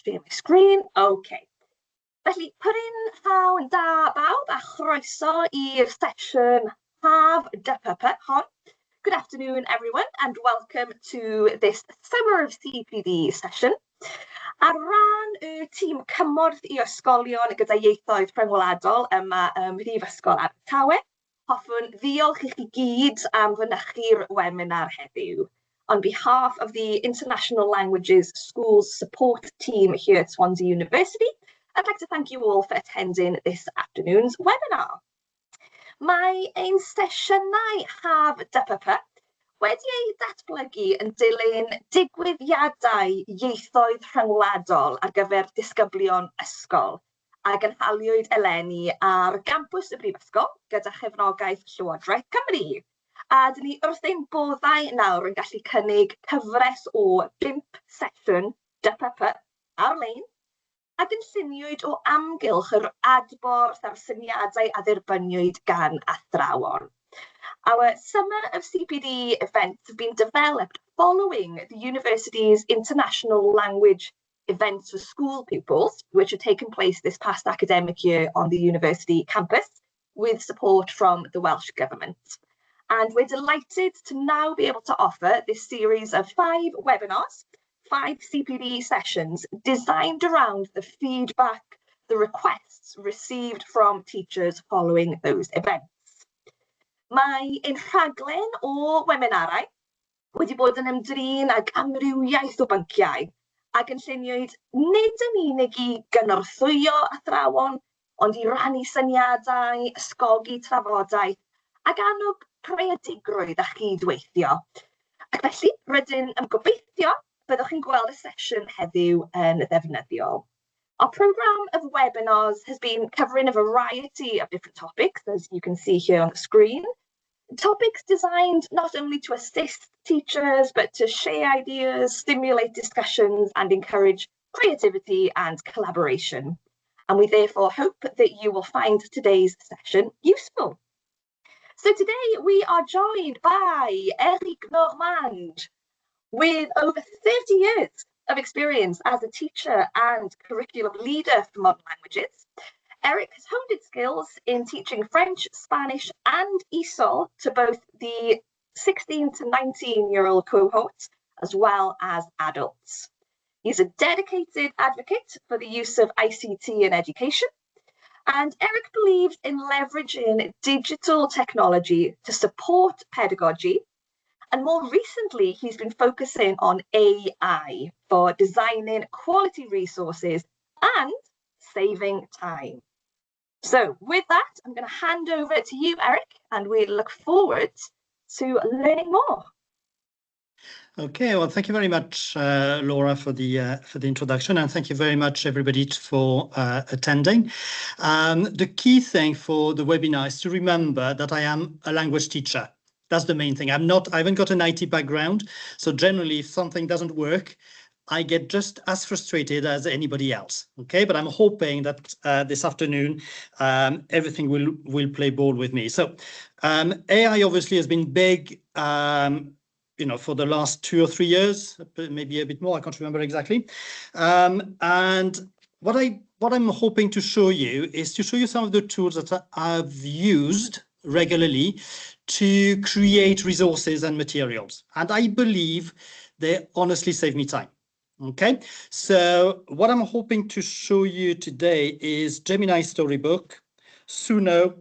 share my screen. Okay. Felly, pwrin llawn da bawb a chroeso i'r sesiwn Haf DPP hon. Good afternoon, everyone, and welcome to this Summer of CPD session. Ar ran y tîm cymorth i ysgolion gyda ieithoedd rhyngwladol yma Mhrifysgol Abertawe, hoffwn ddiolch i chi gyd am fynychu'r webinar heddiw. On behalf of the International Languages Schools Support Team here at Swansea University, I'd like to thank you all for attending this afternoon's webinar. Mae ein sesiynau Haf DPP wedi ei datblygu yn dilyn digwyddiadau ieithoedd rhyngwladol ar gyfer disgyblion ysgol a gynhaliwyd eleni ar gampws y Brifysgol gyda chefnogaeth Llywodraeth Cymru. A dyn ni wrth ein boddau nawr yn gallu cynnig cyfres o 5 sesiwn DPP ar-lein a gynlluniwyd o amgylch yr adborth ar syniadau a ddirbyniwyd gan athrawon. Our Summer of CPD events have been developed following the university's International Language Events for School Pupils, which have taken place this past academic year on the university campus with support from the Welsh Government. And we're delighted to now be able to offer this series of 5 webinars, 5 CPD sessions designed around the feedback, the requests received from teachers following those events. Mae ein rhaglen o webinarau wedi bod yn ymdrin ag amrywiaeth o bynciau ac yn lluniwyd nid yn unig i gynorthwyo athrawon, ond i rannu syniadau, ysgogi trafodaeth ac annog creadigrwydd a chydweithio. Ac felly, rydyn yn gobeithio byddwch chi'n gweld y sesiwn heddiw yn ddefnyddiol. Our programme of webinars has been covering a variety of different topics, as you can see here on the screen. Topics designed not only to assist teachers, but to share ideas, stimulate discussions, and encourage creativity and collaboration. And we therefore hope that you will find today's session useful. So today we are joined by Éric Normand, with over 30 years of experience as a teacher and curriculum leader for modern languages. Éric has honed his skills in teaching French, Spanish and ESOL to both the 16 to 19-year-old cohorts as well as adults. He's a dedicated advocate for the use of ICT in education, and Éric believes in leveraging digital technology to support pedagogy. And more recently, he's been focusing on AI for designing quality resources and saving time. So with that, I'm going to hand over to you, Éric, and we look forward to learning more. Okay, well, thank you very much, Laura, for the introduction, and thank you very much, everybody, for attending. The key thing for the webinar is to remember that I am a language teacher. That's the main thing. I haven't got an IT background, so generally, if something doesn't work, I get just as frustrated as anybody else. Okay, but I'm hoping that this afternoon everything will play ball with me. So AI obviously has been big, for the last 2 or 3 years, maybe a bit more. I can't remember exactly. And what I'm hoping to show you is to show you some of the tools that I've used regularly to create resources and materials. And I believe they honestly save me time. Okay, so what I'm hoping to show you today is Gemini Storybook, Suno,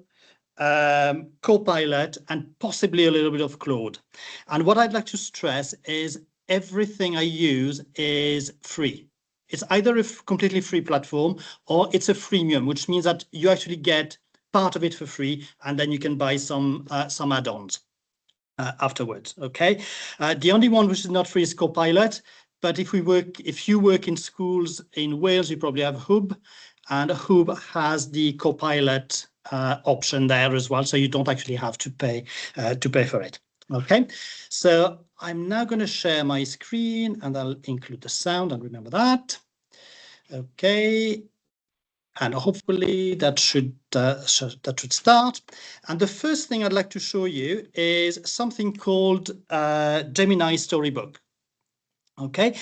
Copilot, and possibly a little bit of Claude. And what I'd like to stress is everything I use is free. It's either a completely free platform or it's a freemium, which means that you actually get part of it for free, and then you can buy some add-ons afterwards. Okay, the only one which is not free is Copilot. But if you work in schools in Wales, you probably have Hub, and Hub has the Copilot option there as well, so you don't actually have to pay for it. Okay, so I'm now going to share my screen, and I'll include the sound, and remember that. Okay, and hopefully that should start. And the first thing I'd like to show you is something called Gemini Storybook. Okay,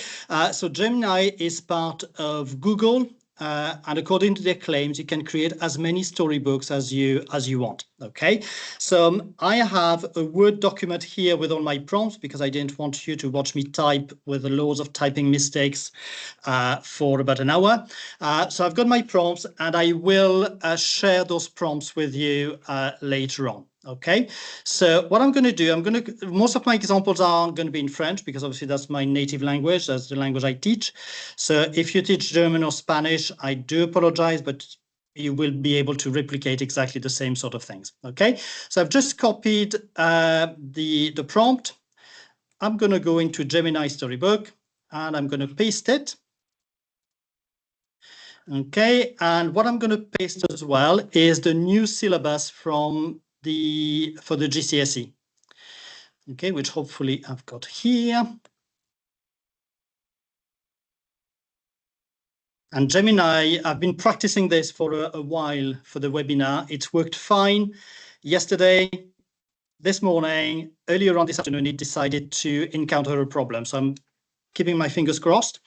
so Gemini is part of Google, and according to their claims, you can create as many storybooks as you want. Okay, so I have a Word document here with all my prompts because I didn't want you to watch me type with loads of typing mistakes for about an hour. So I've got my prompts, and I will share those prompts with you later on. Okay, so what I'm going to do, most of my examples are going to be in French because obviously that's my native language, that's the language I teach. So if you teach German or Spanish, I do apologize, but you will be able to replicate exactly the same sort of things. Okay, so I've just copied the prompt. I'm going to go into Gemini Storybook and I'm going to paste it. Okay, and what I'm going to paste as well is the new syllabus for the GCSE. Okay, which hopefully I've got here. And Gemini, I've been practicing this for a while for the webinar. It's worked fine. Yesterday, this morning, earlier on this afternoon, it decided to encounter a problem. So I'm keeping my fingers crossed.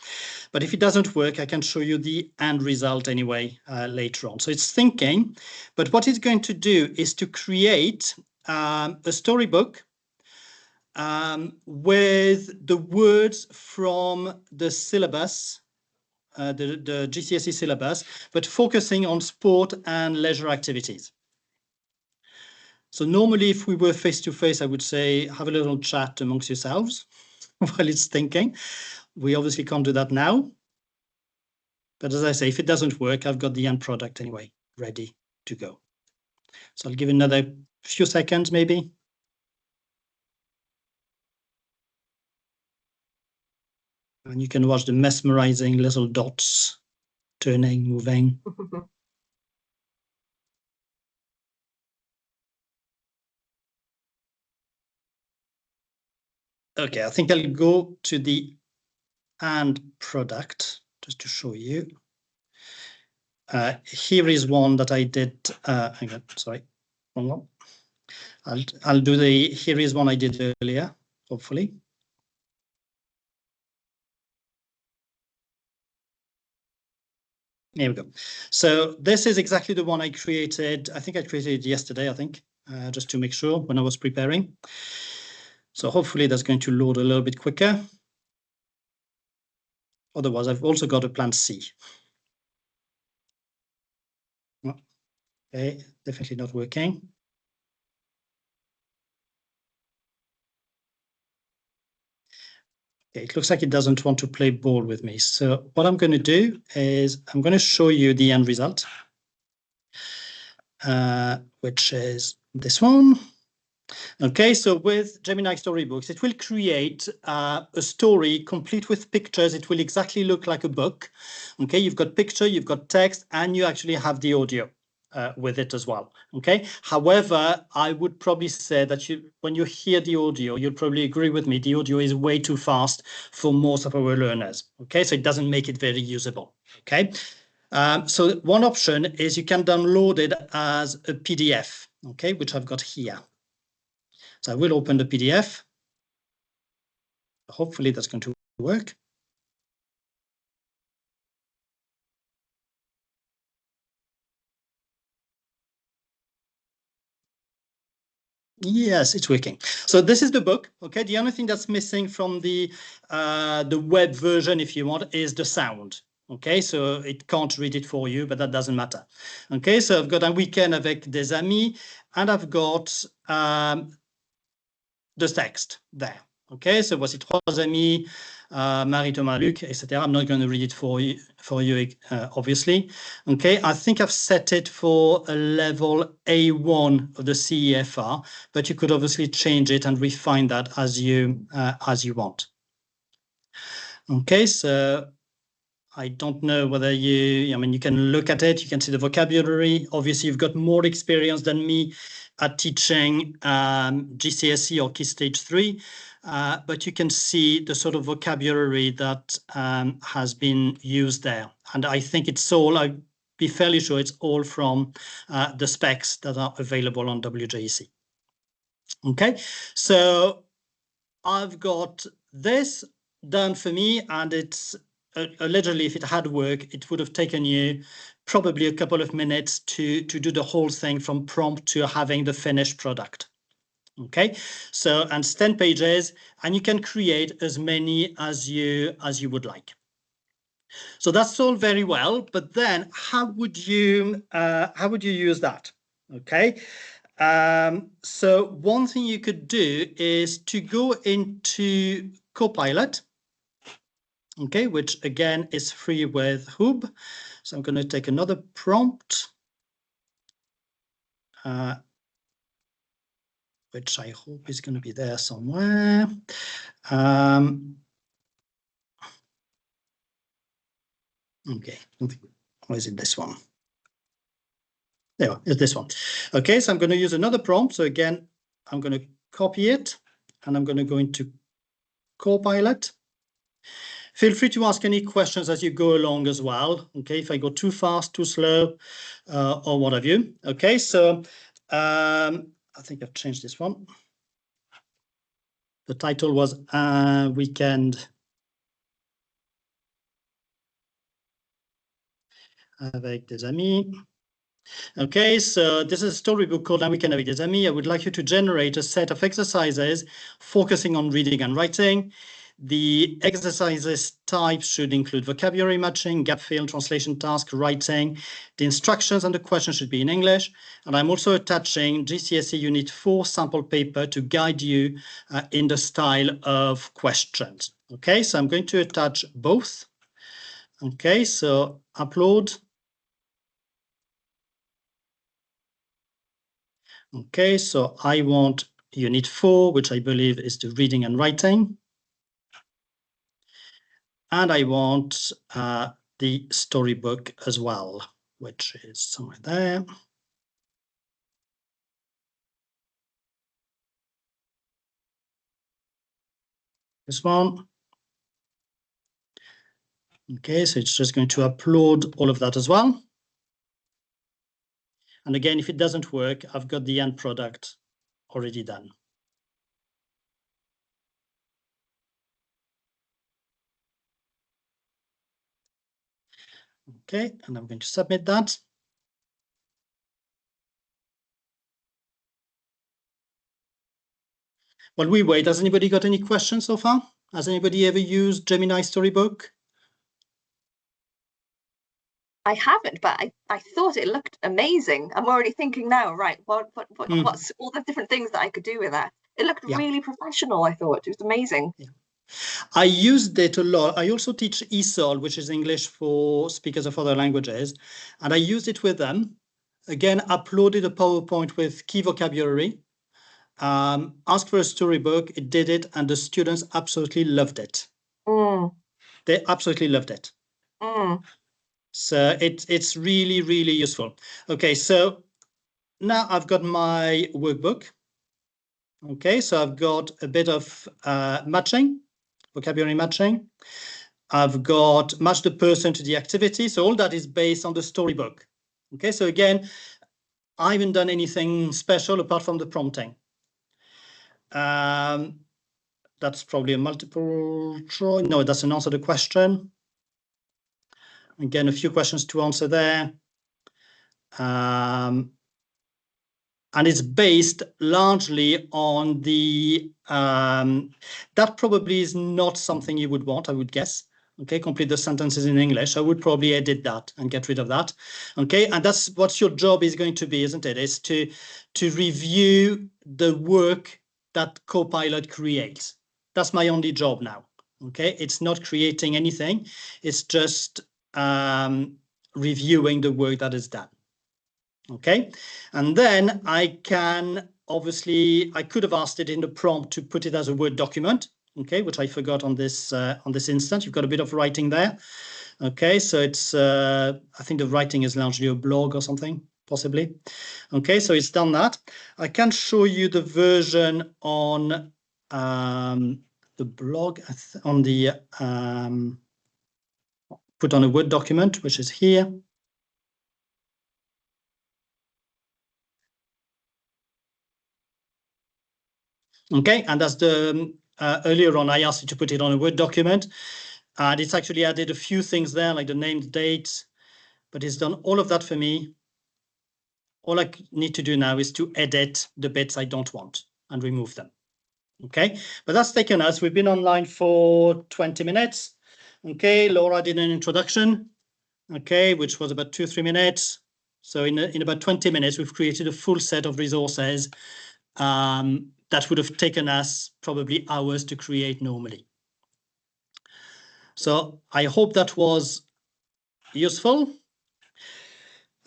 But if it doesn't work, I can show you the end result anyway later on. So it's thinking, but what it's going to do is to create a storybook with the words from the syllabus, the GCSE syllabus, but focusing on sport and leisure activities. So normally, if we were face-to-face, I would say, have a little chat amongst yourselves while it's thinking. We obviously can't do that now. But as I say, if it doesn't work, I've got the end product anyway, ready to go. So I'll give another few seconds, maybe. And you can watch the mesmerizing little dots turning, moving. Okay, I think I'll go to the end product just to show you. Here is one that I did. Hang on, sorry, wrong one. I'll do the. Here is one I did earlier. Hopefully. Here we go. So this is exactly the one I created. I think I created it yesterday. I think just to make sure when I was preparing. So hopefully that's going to load a little bit quicker. Otherwise, I've also got a plan C. Okay, definitely not working. Okay, it looks like it doesn't want to play ball with me. So what I'm going to do is I'm going to show you the end result, which is this one. Okay, so with Gemini Storybooks, it will create a story complete with pictures. It will exactly look like a book. Okay, you've got picture, you've got text, and you actually have the audio with it as well. Okay, however, I would probably say that when you hear the audio, you'll probably agree with me, the audio is way too fast for most of our learners. Okay, so it doesn't make it very usable. Okay, so one option is you can download it as a PDF, okay, which I've got here. So I will open the PDF. Hopefully that's going to work. Yes, it's working. So this is the book. Okay, the only thing that's missing from the web version, if you want, is the sound. Okay, so it can't read it for you, but that doesn't matter. Okay, so I've got Un week-end avec des amis, and I've got the text there. Okay, so voici trois amis, Marie, Thomas, Luc, etc. I'm not going to read it for you, obviously. Okay, I think I've set it for a level A1 of the CEFR, but you could obviously change it and refine that as you want. Okay, so I don't know whether you can look at it, you can see the vocabulary. Obviously, you've got more experience than me at teaching GCSE or Key Stage 3, but you can see the sort of vocabulary that has been used there. And I think it's all, I'd be fairly sure it's all from the specs that are available on WJEC. Okay, so I've got this done for me, and it's allegedly, if it had worked, it would have taken you probably a couple of minutes to do the whole thing from prompt to having the finished product. Okay, so, and it's 10 pages, and you can create as many as you would like. So that's all very well, but then how would you use that? Okay, so one thing you could do is to go into Copilot, okay, which again is free with Hub. So I'm going to take another prompt, which I hope is going to be there somewhere. Okay, or is it this one? There, it's this one. Okay, so I'm going to use another prompt. So again, I'm going to copy it, and I'm going to go into Copilot. Feel free to ask any questions as you go along as well. Okay, if I go too fast, too slow, or what have you. Okay, so I think I've changed this one. The title was Weekend avec des amis. Okay, so this is a storybook called Un Weekend avec des amis. I would like you to generate a set of exercises focusing on reading and writing. The exercises types should include vocabulary matching, gap fill, translation task, writing. The instructions and the questions should be in English. And I'm also attaching GCSE Unit 4 sample paper to guide you in the style of questions. Okay, so I'm going to attach both. Okay, so upload. Okay, so I want Unit 4, which I believe is the reading and writing. And I want the storybook as well, which is somewhere there. This one. Okay, so it's just going to upload all of that as well. And again, if it doesn't work, I've got the end product already done. Okay, and I'm going to submit that. While we wait, has anybody got any questions so far? Has anybody ever used Gemini Storybook? I haven't, but I thought it looked amazing. I'm already thinking now, right, what's all the different things that I could do with that? It looked really professional, I thought. It was amazing. Yeah. I used it a lot. I also teach ESOL, which is English for speakers of other languages. And I used it with them. Again, uploaded a PowerPoint with key vocabulary. Asked for a storybook. It did it. And the students absolutely loved it. They absolutely loved it. So it's really, really useful. Okay, so now I've got my workbook. Okay, so I've got a bit of matching, vocabulary matching. I've got match the person to the activity. So all that is based on the storybook. Okay, so again, I haven't done anything special apart from the prompting. That's probably a multiple choice. No, that's an answer to the question. Again, a few questions to answer there. And it's based largely on the, that probably is not something you would want, I would guess. Okay, complete the sentences in English. I would probably edit that and get rid of that. Okay, and that's what your job is going to be, isn't it? Is to review the work that Copilot creates. That's my only job now. Okay, it's not creating anything. It's just reviewing the work that is done. Okay, and then I can obviously, I could have asked it in the prompt to put it as a Word document, okay, which I forgot on this instance. You've got a bit of writing there. Okay, so it's, I think the writing is largely a blog or something, possibly. Okay, so it's done that. I can show you the version on the blog, on the, put on a Word document, which is here. Okay, and that's the earlier on, I asked you to put it on a Word document, and it's actually added a few things there, like the named dates, but it's done all of that for me. All I need to do now is to edit the bits I don't want and remove them. Okay, but that's taken us. We've been online for 20 minutes. Okay, Laura did an introduction, okay, which was about 2-3 minutes. So in about 20 minutes, we've created a full set of resources that would have taken us probably hours to create normally. So I hope that was useful.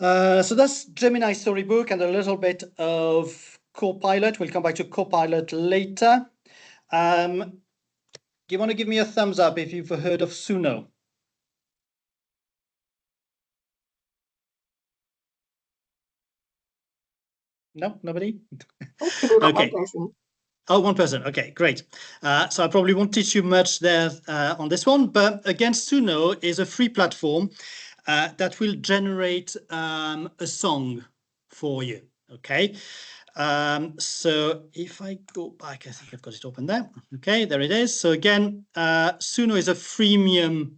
So that's Gemini Storybook and a little bit of Copilot. We'll come back to Copilot later. Do you want to give me a thumbs up if you've heard of Suno? No, nobody? Okay. One person. Oh, one person. Okay, great. So I probably won't teach you much there on this one, but again, Suno is a free platform that will generate a song for you. Okay. So if I go back, I think I've got it open there. Okay, there it is. So again, Suno is a freemium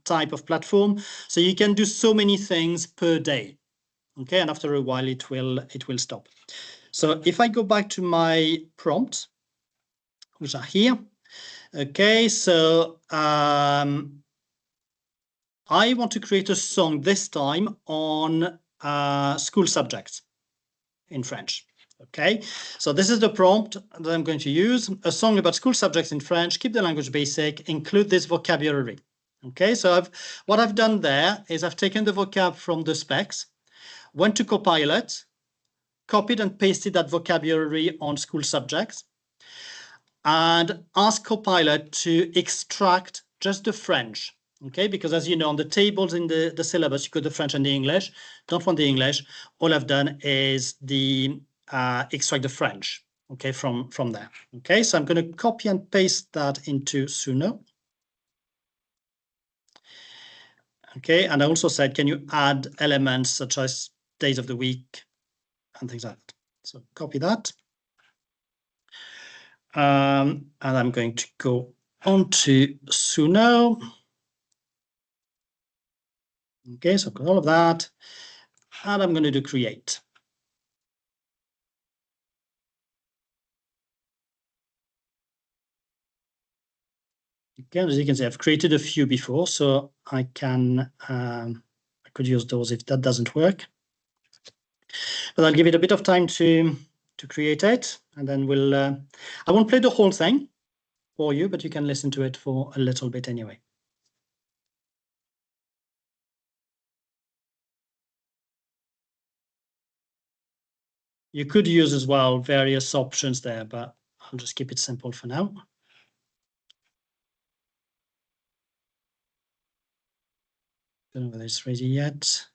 type of platform. So you can do so many things per day. Okay, and after a while it will stop. So if I go back to my prompts, which are here, okay, so I want to create a song this time on school subjects in French. Okay, so this is the prompt that I'm going to use. A song about school subjects in French, keep the language basic, include this vocabulary. Okay, so what I've done there is I've taken the vocab from the specs, went to Copilot, copied and pasted that vocabulary on school subjects, and asked Copilot to extract just the French. Okay, because as you know, on the tables in the syllabus, you got the French and the English. Don't want the English. All I've done is extract the French, okay, from there. Okay, so I'm going to copy and paste that into Suno. Okay, and I also said, can you add elements such as days of the week and things like that? So copy that. And I'm going to go on to Suno. Okay, so I've got all of that. And I'm going to do create. Okay, as you can see, I've created a few before, so I can I could use those if that doesn't work. But I'll give it a bit of time to create it, and then we'll. I won't play the whole thing for you, but you can listen to it for a little bit anyway. You could use as well various options there, but I'll just keep it simple for now. Don't know whether it's ready yet.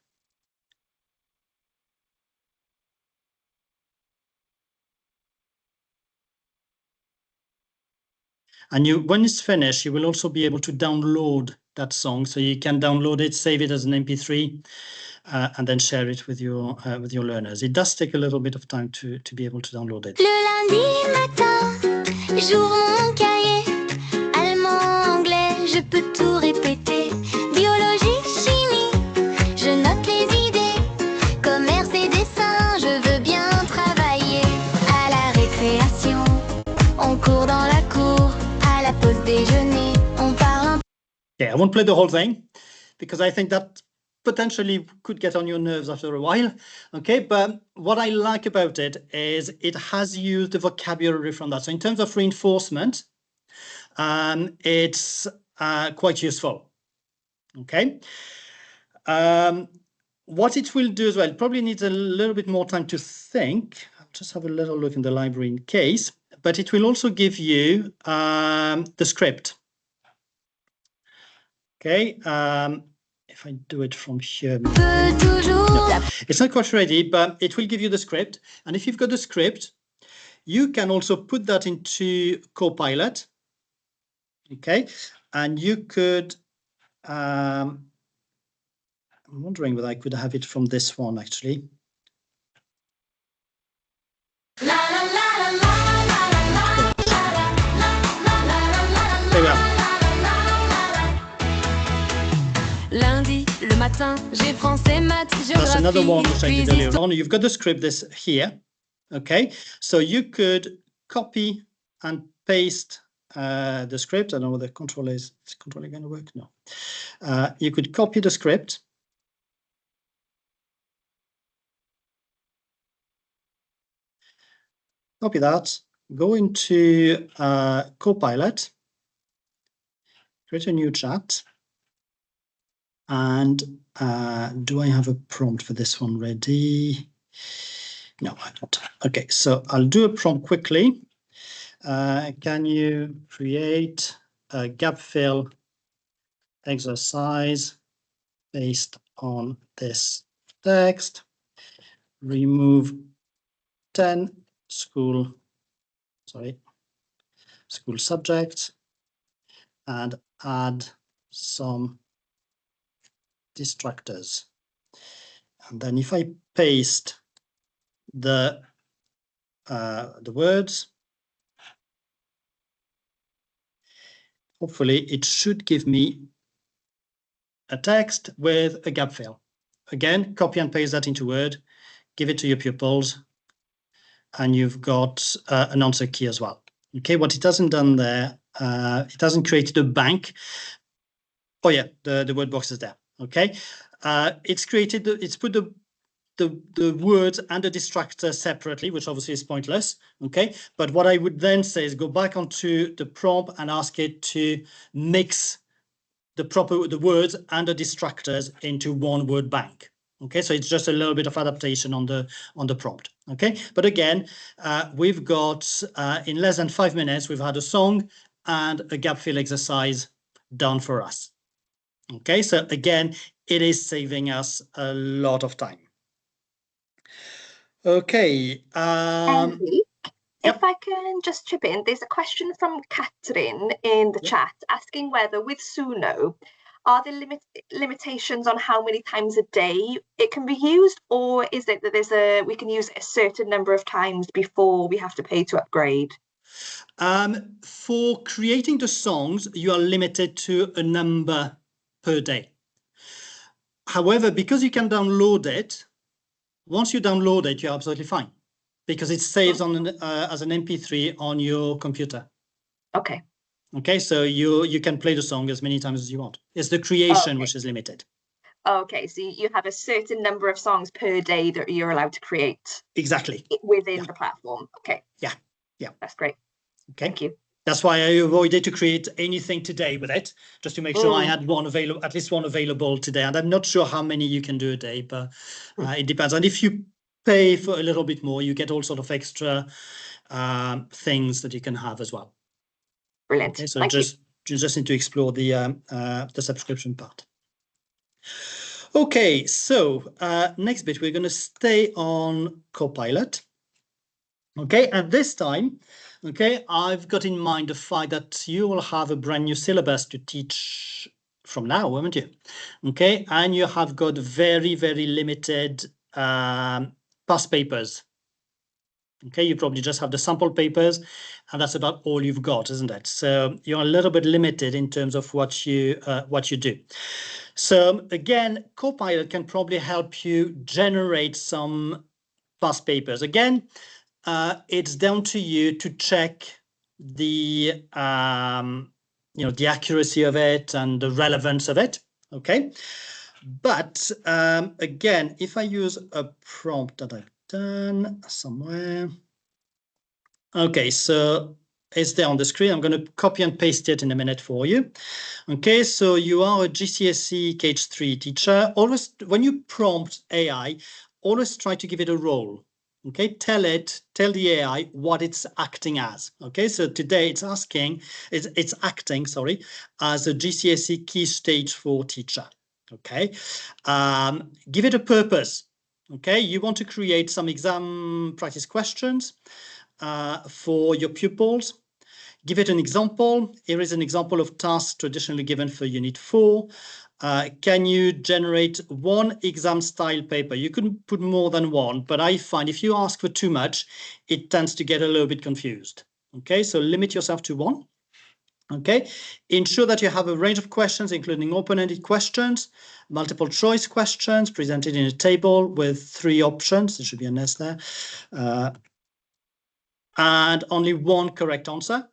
And when it's finished, you will also be able to download that song. So you can download it, save it as an MP3, and then share it with your learners. It does take a little bit of time to be able to download it. Le lundi matin, j'ouvre mon cahier. Allemand, anglais, je peux tout répéter. Biologie, chimie, je note les idées. Commerce et dessin, je veux bien travailler. À la récréation, on court dans la cour. À la pause déjeuner, on parle. Yeah, I won't play the whole thing because I think that potentially could get on your nerves after a while. Okay, but what I like about it is it has used the vocabulary from that. So in terms of reinforcement, it's quite useful. Okay. What it will do as well, it probably needs a little bit more time to think. I'll just have a little look in the library in case, but it will also give you the script. Okay. If I do it from here, no, it's not quite ready, but it will give you the script. And if you've got the script, you can also put that into Copilot. Okay, and you could, I'm wondering whether I could have it from this one actually. There we are. Lundi, le matin, j'ai français, maths, géographie. That's another one which I did puis earlier on. You've got the script this here, okay? So you could copy and paste the script. I don't know whether the controller is the controller going to work? No. You could copy the script. Copy that, go into Copilot, create a new chat, and do I have a prompt for this one ready? No, I don't. Okay, so I'll do a prompt quickly. Can you create a gap fill exercise based on this text? Remove 10 school subjects and add some distractors. And then if I paste the words, hopefully it should give me a text with a gap fill. Again, copy and paste that into Word, give it to your pupils, and you've got an answer key as well. Okay, what it hasn't done there, it hasn't created a bank. Oh yeah, the word box is there. Okay, it's created, it's put the words and the distractor separately, which obviously is pointless. Okay, but what I would then say is go back onto the prompt and ask it to mix the words and the distractors into one word bank. Okay, so it's just a little bit of adaptation on the prompt. Okay, but again, we've got in less than 5 minutes, we've had a song and a gap fill exercise done for us. Okay, so again, it is saving us a lot of time. Okay. Éric, yep. if I can just chip in, there's a question from Catherine in the chat asking whether with Suno, are there limitations on how many times a day it can be used, or is it that we can use a certain number of times before we have to pay to upgrade? For creating the songs, you are limited to a number per day. However, because you can download it, once you download it, you're absolutely fine because it saves on as an MP3 on your computer. Okay. Okay, so you can play the song as many times as you want. It's the creation which is limited. Okay, so you have a certain number of songs per day that you're allowed to create. Exactly. Within the platform. Okay. Yeah. That's great. Okay. Thank you. That's why I avoided to create anything today with it, just to make sure I had one available, at least one available today. And I'm not sure how many you can do a day, but it depends. And if you pay for a little bit more, you get all sort of extra things that you can have as well. Brilliant. Okay, so Thank you just need to explore the subscription part. Okay, so next bit, we're going to stay on Copilot. Okay, and this time, okay, I've got in mind the fact that you will have a brand new syllabus to teach from now, haven't you? Okay, and you have got very, very limited past papers. Okay, you probably just have the sample papers, and that's about all you've got, isn't it? So you're a little bit limited in terms of what you do. So again, Copilot can probably help you generate some past papers. Again, it's down to you to check the the accuracy of it and the relevance of it. Okay, but again, if I use a prompt that I've done somewhere, okay, so it's there on the screen. I'm going to copy and paste it in a minute for you. Okay, so you are a GCSE KH3 teacher. Always, when you prompt AI, always try to give it a role. Okay, tell the AI what it's acting as. Okay, so today it's acting, as a GCSE Key Stage 4 teacher. Okay, give it a purpose. Okay, you want to create some exam practice questions for your pupils. Give it an example. Here is an example of tasks traditionally given for Unit 4. Can you generate one exam style paper? You couldn't put more than one, but I find if you ask for too much, it tends to get a little bit confused. Okay, so limit yourself to one. Okay, ensure that you have a range of questions, including open-ended questions, multiple choice questions presented in a table with 3 options. There should be an S there. And only one correct answer.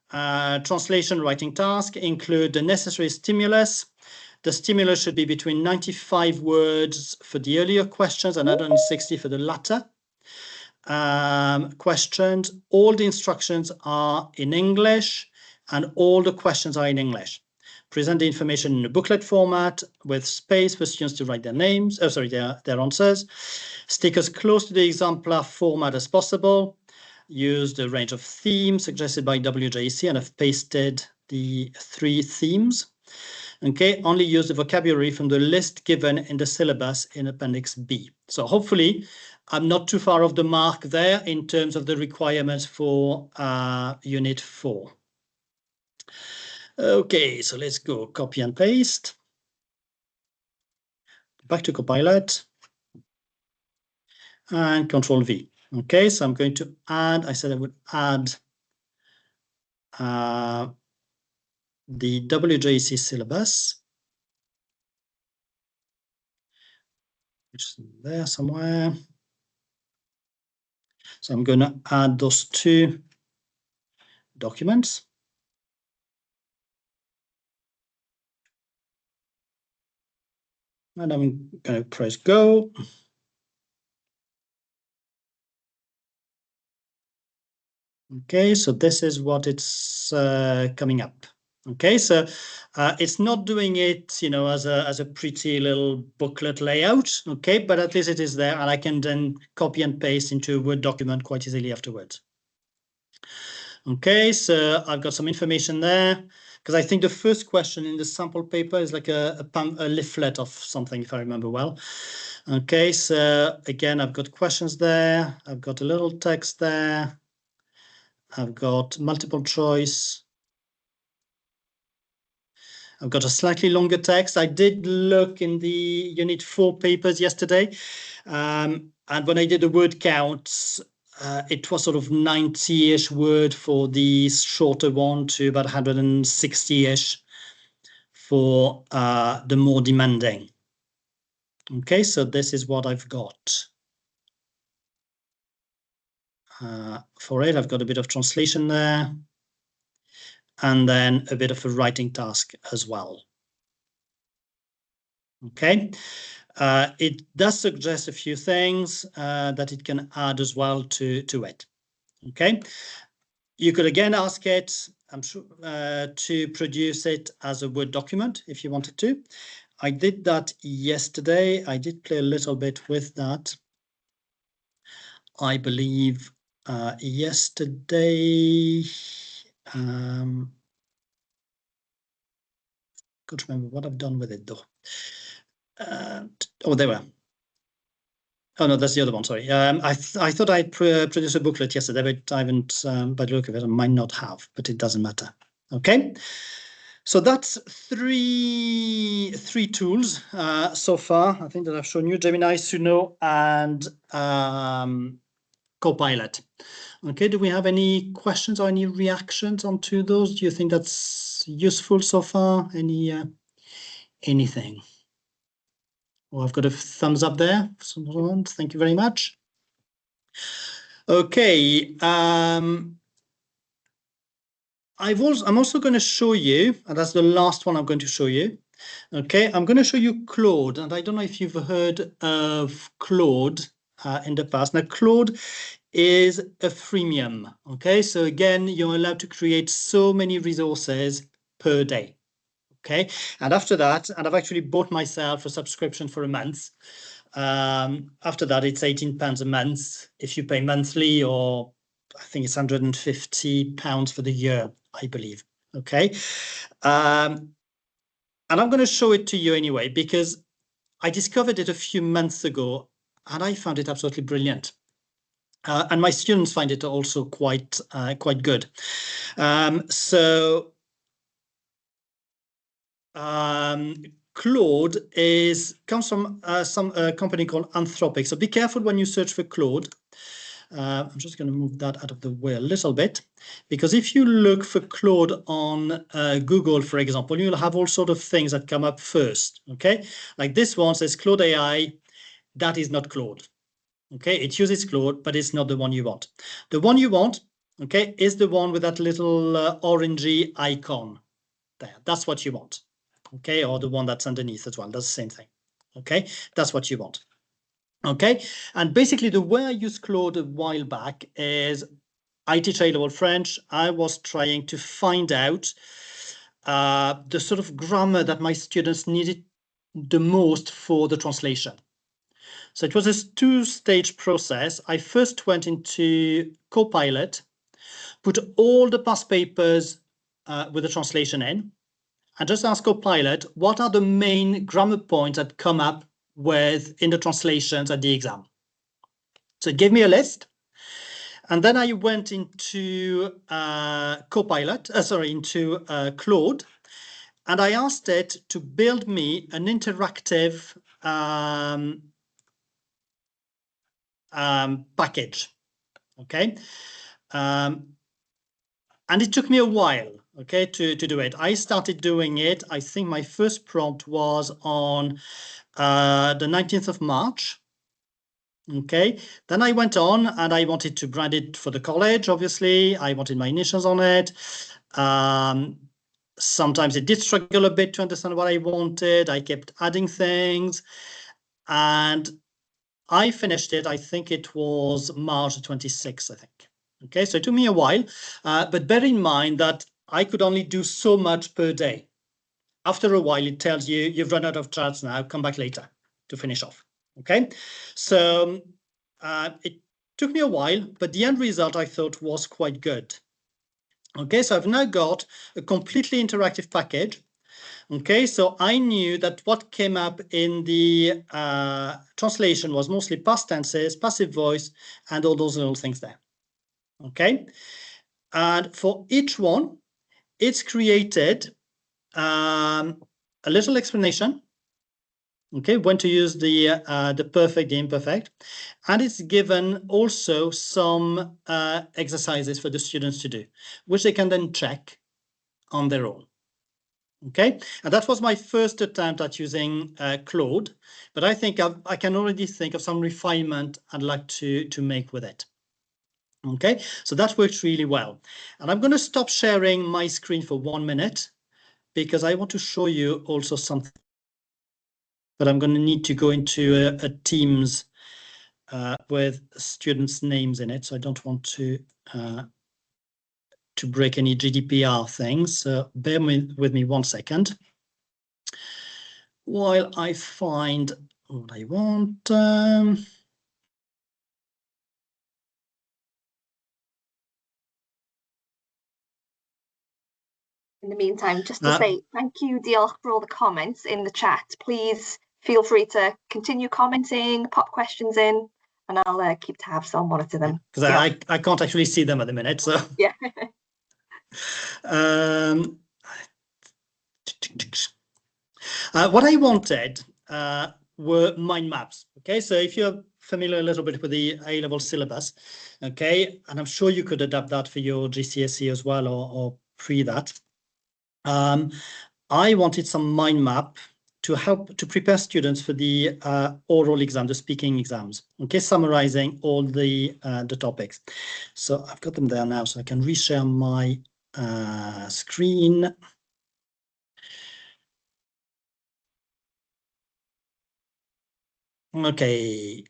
Translation writing task include the necessary stimulus. The stimulus should be between 95 words for the earlier questions and 160 for the latter. Questions, all the instructions are in English and all the questions are in English. Present the information in a booklet format with space for students to write their names, their answers. Stick as close to the exemplar format as possible. Use the range of themes suggested by WJEC, and I've pasted the 3 themes. Okay, only use the vocabulary from the list given in the syllabus in Appendix B. So hopefully I'm not too far off the mark there in terms of the requirements for Unit 4. Okay, so let's go copy and paste. Back to Copilot and Control V. Okay, so I'm going to add, I said I would add the WJEC syllabus, which is there somewhere. So I'm going to add those 2 documents. And I'm going to press go. Okay, so this is what it's coming up. Okay, so it's not doing it, you know, as a pretty little booklet layout. Okay, but at least it is there, and I can then copy and paste into a Word document quite easily afterwards. Okay, so I've got some information there, because I think the first question in the sample paper is like a leaflet of something, if I remember well. Okay, so again, I've got questions there. I've got a little text there. I've got multiple choice. I've got a slightly longer text. I did look in the Unit 4 papers yesterday, and when I did the word counts, it was sort of 90-ish word for the shorter one to about 160-ish for the more demanding. Okay, so this is what I've got. For it, I've got a bit of translation there, and then a bit of a writing task as well. Okay, it does suggest a few things that it can add as well to it. Okay, you could again ask it, I'm sure, to produce it as a Word document if you wanted to. I did that yesterday. I did play a little bit with that. I believe yesterday. Can't remember what I've done with it though. Oh, there we are. Oh no, that's the other one. Sorry. I thought I'd produced a booklet yesterday, but I haven't. By the look of it, I might not have, but it doesn't matter. Okay. So that's three tools so far. I think that I've shown you: Gemini, Suno, and Copilot. Okay. Do we have any questions or any reactions onto those? Do you think that's useful so far? Anything? Well, I've got a thumbs up there. Thank you very much. Okay. I'm also going to show you, and that's the last one I'm going to show you. Okay, I'm going to show you Claude, and I don't know if you've heard of Claude in the past. Now, Claude is a freemium. Okay, so again, you're allowed to create so many resources per day. Okay, and after that, and I've actually bought myself a subscription for a month. After that, it's £18 a month if you pay monthly, or I think it's £150 for the year, I believe. Okay, and I'm going to show it to you anyway because I discovered it a few months ago and I found it absolutely brilliant. And my students find it also quite good. Claude comes from some company called Anthropic. So be careful when you search for Claude. I'm just going to move that out of the way a little bit, because if you look for Claude on Google, for example, you'll have all sorts of things that come up first, okay? Like this one says Claude AI. That is not Claude, okay? It uses Claude, but it's not the one you want. The one you want, okay, is the one with that little orangey icon there. That's what you want, okay? Or the one that's underneath as well. That's the same thing, okay? That's what you want. Okay, and basically the way I used Claude a while back is I teach A-level French. I was trying to find out the sort of grammar that my students needed the most for the translation. So it was a two-stage process. I first went into Copilot, put all the past papers with the translation in, and just ask Copilot, what are the main grammar points that come up in the translations at the exam? So it gave me a list, and then I went into into Claude, and I asked it to build me an interactive package, okay? And it took me a while, okay, to do it. I started doing it, I think my first prompt was on the 19th of March. Okay, then I went on and I wanted to brand it for the college, obviously. I wanted my initials on it. Sometimes it did struggle a bit to understand what I wanted. I kept adding things. And I finished it, I think it was March 26th, I think. Okay, so it took me a while. But bear in mind that I could only do so much per day. After a while, it tells you, you've run out of charts now, come back later to finish off. Okay, so it took me a while, but the end result I thought was quite good. Okay, so I've now got a completely interactive package. Okay, so I knew that what came up in the translation was mostly past tenses, passive voice, and all those little things there. Okay, and for each one, it's created a little explanation. Okay, when to use the perfect, the imperfect, and it's given also some exercises for the students to do, which they can then check on their own. Okay, and that was my first attempt at using Claude, but I think I can already think of some refinement I'd like to make with it. Okay, so that works really well. And I'm going to stop sharing my screen for 1 minute because I want to show you also something. But I'm going to need to go into a Teams with students' names in it, so I don't want to break any GDPR things. So bear with me 1 second while I find what I want. In the meantime, just to say thank you, Diolch, for all the comments in the chat. Please feel free to continue commenting, pop questions in, and I'll keep tabs. I'll monitor them. Because I can't actually see them at the minute, so. Yeah. What I wanted were mind maps. Okay, so if you're familiar a little bit with the A-level syllabus, okay, and I'm sure you could adapt that for your GCSE as well, or pre that. I wanted some mind map to help to prepare students for the oral exam, the speaking exams. Okay, summarizing all the topics. So I've got them there now, so I can reshare my screen. Okay,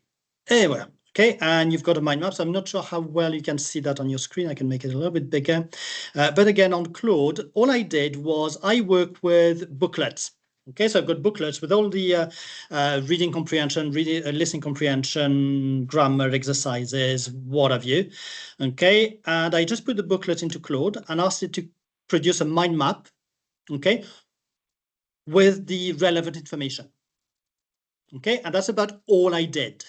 anyway, okay, and you've got a mind map. So I'm not sure how well you can see that on your screen. I can make it a little bit bigger. But again, on Claude, all I did was I worked with booklets. Okay, so I've got booklets with all the reading comprehension, listening comprehension, grammar exercises, what have you. Okay, and I just put the booklet into Claude and asked it to produce a mind map, okay, with the relevant information. Okay, and that's about all I did.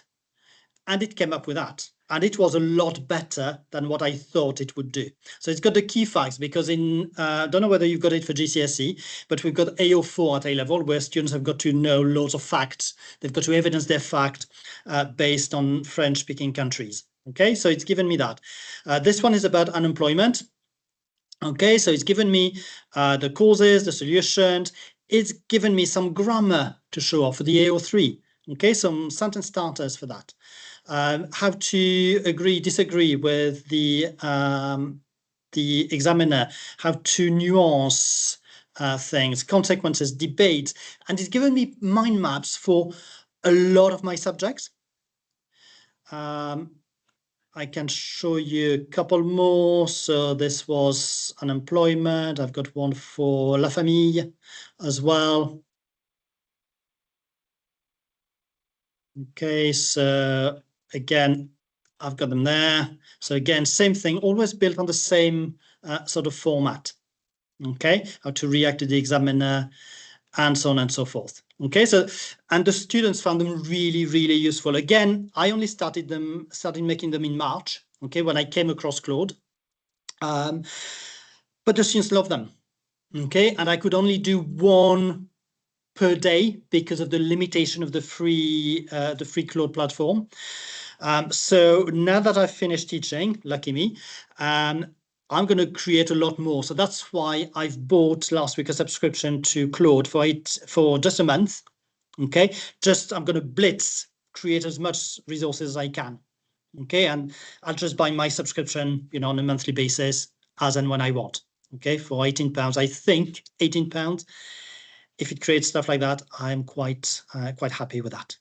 And it came up with that. And it was a lot better than what I thought it would do. So it's got the key facts, because in, I don't know whether you've got it for GCSE, but we've got AO4 at A-level, where students have got to know loads of facts. They've got to evidence their fact based on French-speaking countries. Okay, so it's given me that. This one is about unemployment. Okay, so it's given me the causes, the solutions. It's given me some grammar to show off for the AO3. Okay, some sentence starters for that. How to agree, disagree with the examiner, how to nuance things, consequences, debate, and it's given me mind maps for a lot of my subjects. I can show you a couple more. So this was unemployment. I've got one for La Famille as well. Okay, so again, I've got them there. So again, same thing, always built on the same sort of format. Okay, how to react to the examiner and so on and so forth. Okay, so, and the students found them really, really useful. Again, I only started making them in March, okay, when I came across Claude. But the students love them, okay, and I could only do one per day because of the limitation of the free Claude platform. So now that I've finished teaching, lucky me, I'm going to create a lot more. So that's why I've bought last week a subscription to Claude for just a month. Okay, I'm going to blitz create as much resources as I can. Okay, and I'll just buy my subscription, on a monthly basis as and when I want. Okay, for £18, I think £18. If it creates stuff like that, I'm quite happy with that.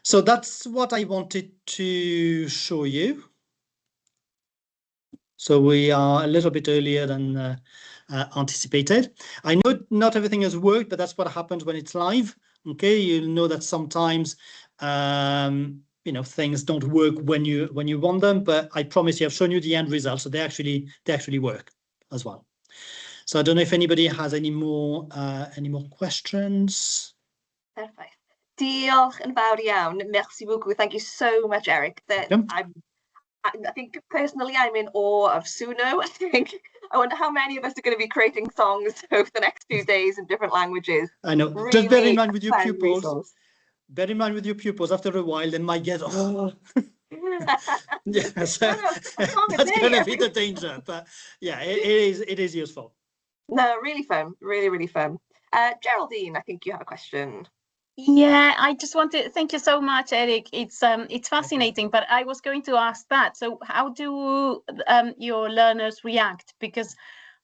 So that's what I wanted to show you. So we are a little bit earlier than anticipated. I know not everything has worked, but that's what happens when it's live. Okay, you'll know that sometimes things don't work when you want them, but I promise you, I've shown you the end result, so they actually work as well. So I don't know if anybody has any more questions. Perfect. Diolch yn fawr iawn. Merci beaucoup. Thank you so much, Eric. I think personally I'm in awe of Suno. I wonder how many of us are going to be creating songs over the next few days in different languages. I know. Really just bear in mind with your pupils. Resource. Bear in mind with your pupils. After a while, they might get yes, that's going to be the danger. But yeah, it is useful. No, really fun. Really, really fun. Geraldine, I think you have a question. Yeah, I just wanted, thank you so much, Eric. It's fascinating, but I was going to ask that. So how do your learners react? Because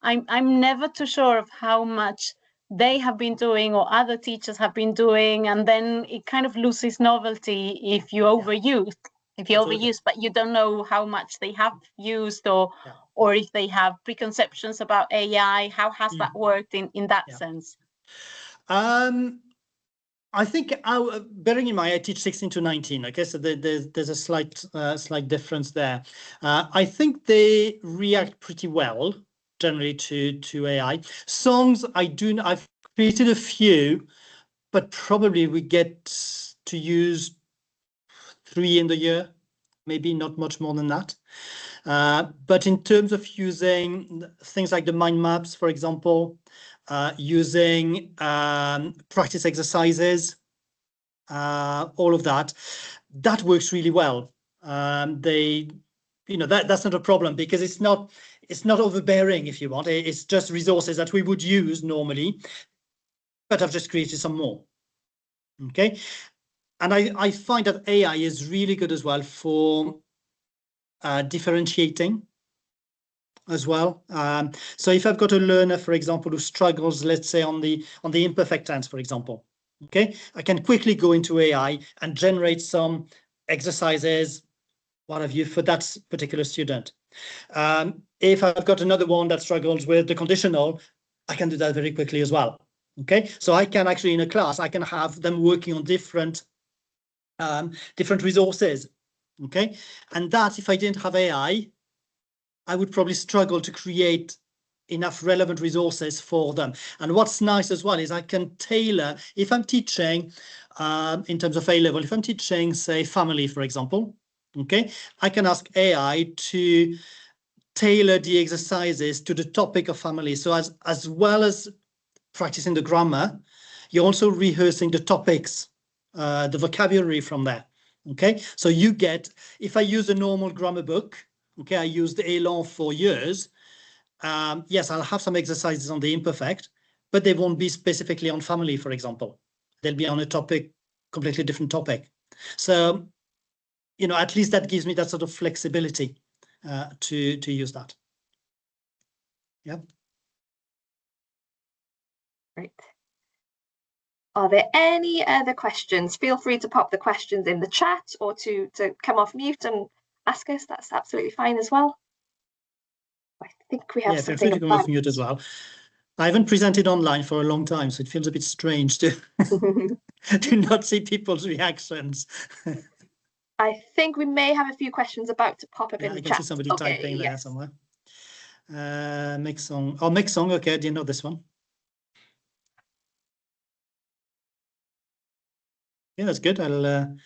I'm never too sure of how much they have been doing or other teachers have been doing, and then it kind of loses novelty if you overuse. If you overuse, but you don't know how much they have used or if they have preconceptions about AI. How has that worked in that sense? I think, bearing in mind, I teach 16 to 19. Okay, so there's a slight difference there. I think they react pretty well generally to AI. Songs, I've created a few, but probably we get to use 3 in the year, maybe not much more than that. But in terms of using things like the mind maps, for example, using practice exercises, all of that works really well. That's not a problem because it's not overbearing, if you want. It's just resources that we would use normally, but I've just created some more. Okay, and I find that AI is really good as well for differentiating as well. So if I've got a learner, for example, who struggles, let's say on the imperfect tense, for example, okay, I can quickly go into AI and generate some exercises, what have you, for that particular student. If I've got another one that struggles with the conditional, I can do that very quickly as well. Okay, so I can actually, in a class, I can have them working on different resources. Okay, and that, if I didn't have AI, I would probably struggle to create enough relevant resources for them. And what's nice as well is I can tailor, if I'm teaching in terms of A-level, if I'm teaching, say, family, for example, okay, I can ask AI to tailor the exercises to the topic of family. So as well as practicing the grammar, you're also rehearsing the topics, the vocabulary from there. Okay, so you get, if I use a normal grammar book, okay, I used Elan for years. Yes, I'll have some exercises on the imperfect, but they won't be specifically on family, for example. They'll be on a topic, completely different topic. So, you know, at least that gives me that sort of flexibility to use that. Yeah. Great. Are there any other questions? Feel free to pop the questions in the chat or to come off mute and ask us. That's absolutely fine as well. I think we have feel free to come off mute as well. I haven't presented online for a long time, so it feels a bit strange to to not see people's reactions. I think we may have a few questions about to pop up in the chat. I can see somebody typing there somewhere. Make song. Oh, make song. Okay, I didn't know this one. Yeah, that's good. I'll have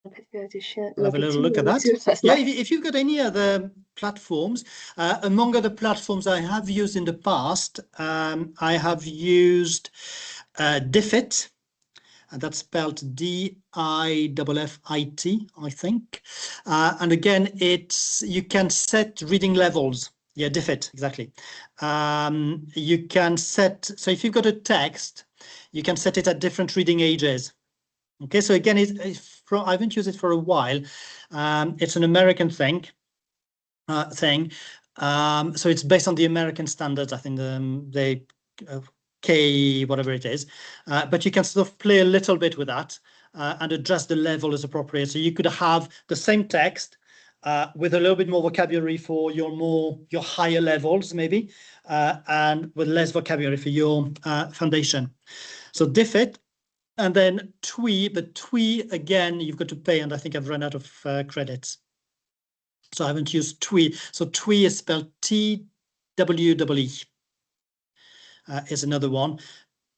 a little look at that. Yeah, if you've got any other platforms, among other platforms I have used in the past, I have used Diffit, and that's spelled D-I-F-F-I-T, I think. And again, you can set reading levels. Yeah, Diffit, exactly. You can set, so if you've got a text, you can set it at different reading ages. Okay, so again, I haven't used it for a while. It's an American thing. So it's based on the American standards. I think they K whatever it is. But you can sort of play a little bit with that and adjust the level as appropriate. So you could have the same text with a little bit more vocabulary for your higher levels, maybe, and with less vocabulary for your foundation. So Diffit. And then Twee, but Twee, again, you've got to pay, and I think I've run out of credits. So I haven't used Twee. So Twee is spelled T-W-E-E, is another one.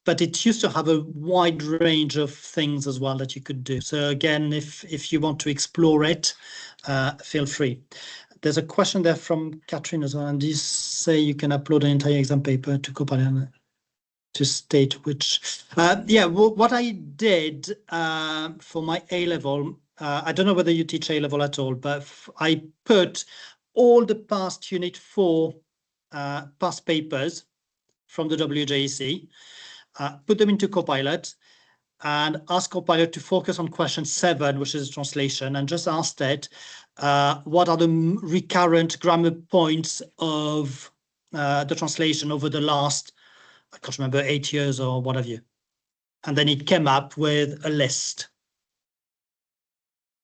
But it used to have a wide range of things as well that you could do. So again, if you want to explore it, feel free. There's a question there from Catherine as well, and these say you can upload an entire exam paper to Copilot to state which, what I did for my A-level, I don't know whether you teach A-level at all, but I put all the past Unit 4 past papers from the WJEC, put them into Copilot, and ask Copilot to focus on question 7, which is translation, and just asked it, what are the recurrent grammar points of the translation over the last, I can't remember, 8 years or what have you. And then it came up with a list.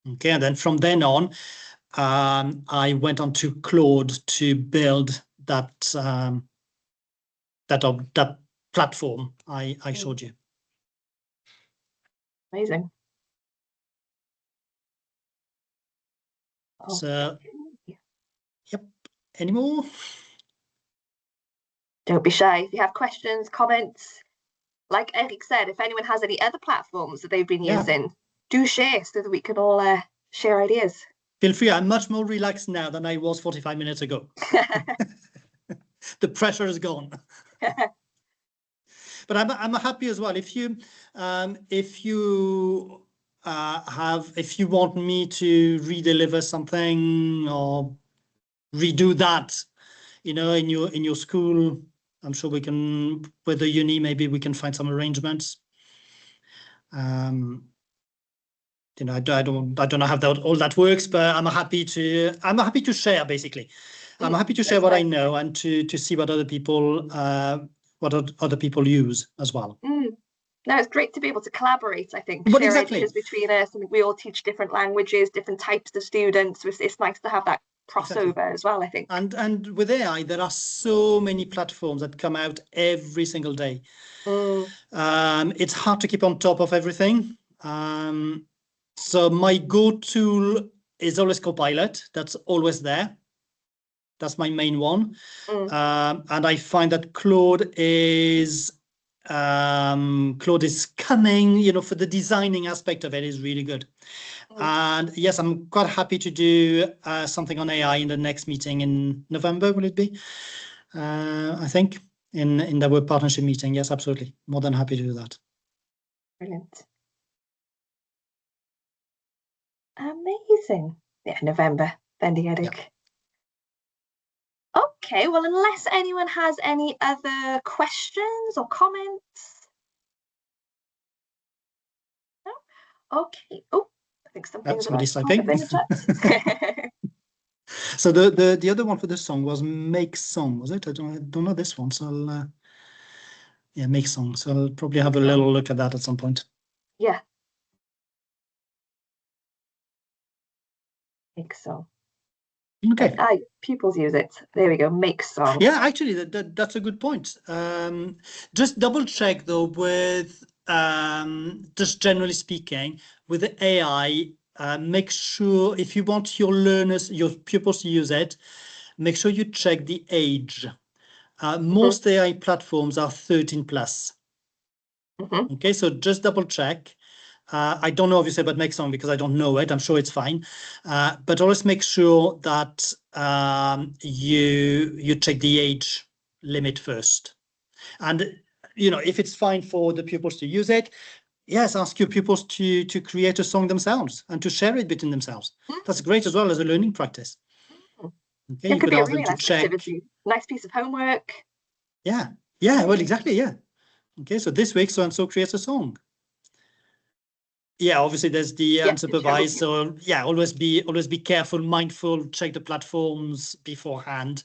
Okay, and then from then on, I went on to Claude to build that that platform I showed you. Amazing. So, yep. Any more? Don't be shy. If you have questions, comments, like Éric said, if anyone has any other platforms that they've been using, do share so that we can all share ideas. Feel free. I'm much more relaxed now than I was 45 minutes ago. The pressure is gone. But I'm happy as well. If you want me to redeliver something or redo that, you know, in your school, I'm sure we can, with the uni, maybe we can find some arrangements. You know, I don't know how all that works, but I'm happy to share, basically. I'm happy to share what I know and to see what other people use as well. No, it's great to be able to collaborate, I think, share ideas between us, and we all teach different languages, different types of students. So it's nice to have that crossover as well, I think. And with AI, there are so many platforms that come out every single day. It's hard to keep on top of everything. So my go-to is always Copilot. That's always there. That's my main one. And I find that Claude is coming, you know, for the designing aspect of it is really good. And yes, I'm quite happy to do something on AI in the next meeting in November, will it be? I think in the web partnership meeting. Yes, absolutely. More than happy to do that. Brilliant. Amazing. Yeah, November, bendigedig. Yeah. Okay, well, unless anyone has any other questions or comments. No? Okay. Oh, I think something's Somebody's about to typing. happen in the chat. So the other one for the song was Make Song, was it? I don't know this one, so I'll yeah, Make Song. So I'll probably have a little look at that at some point. Yeah. Make song. Okay. Pupils use it. There we go. Make song. Yeah, actually, that's a good point. Just double check though with just generally speaking with the AI. Make sure if you want your learners, your pupils to use it, make sure you check the age. Most AI platforms are 13 plus. Okay, so just double check. I don't know obviously about Make Song because I don't know it. I'm sure it's fine, but always make sure that you check the age limit first. And you know, if it's fine for the pupils to use it, yes, ask your pupils to create a song themselves and to share it between themselves. That's great as well as a learning practice. Okay, It could be a really nice activity. Nice piece of homework. Yeah, well, exactly, yeah. Okay, so this week so-and-so creates a song. Yeah, obviously there's the unsupervised. So yeah, always be careful, mindful, check the platforms beforehand,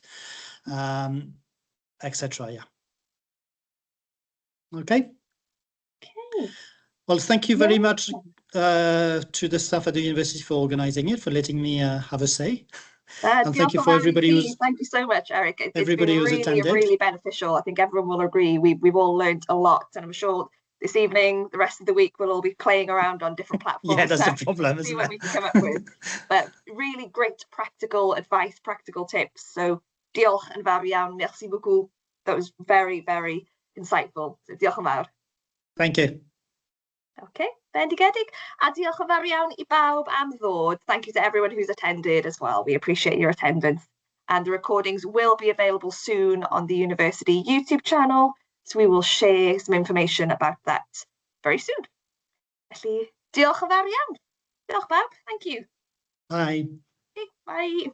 etc. Yeah. Okay. Well, thank you very much to the staff at the university for organizing it, for letting me have a say. And thank you for everybody who's. Thank you so much, Eric. It's been who's attended. really beneficial. I think everyone will agree. We've all learned a lot, and I'm sure this evening, the rest of the week, we'll all be playing around on different platforms. Yeah, that's the problem. See what we can come up with. But really great practical advice, practical tips. So diolch yn fawr iawn. Merci beaucoup. That was very insightful. So diolch yn fawr. Thank you. Okay, bendigedig. A diolch yn fawr iawn I bawb am ddod. Thank you to everyone who's attended as well. We appreciate your attendance. And the recordings will be available soon on the university YouTube channel. So we will share some information about that very soon. Felly, diolch yn fawr iawn. Diolch bawb. Thank you. Bye. Okay, bye.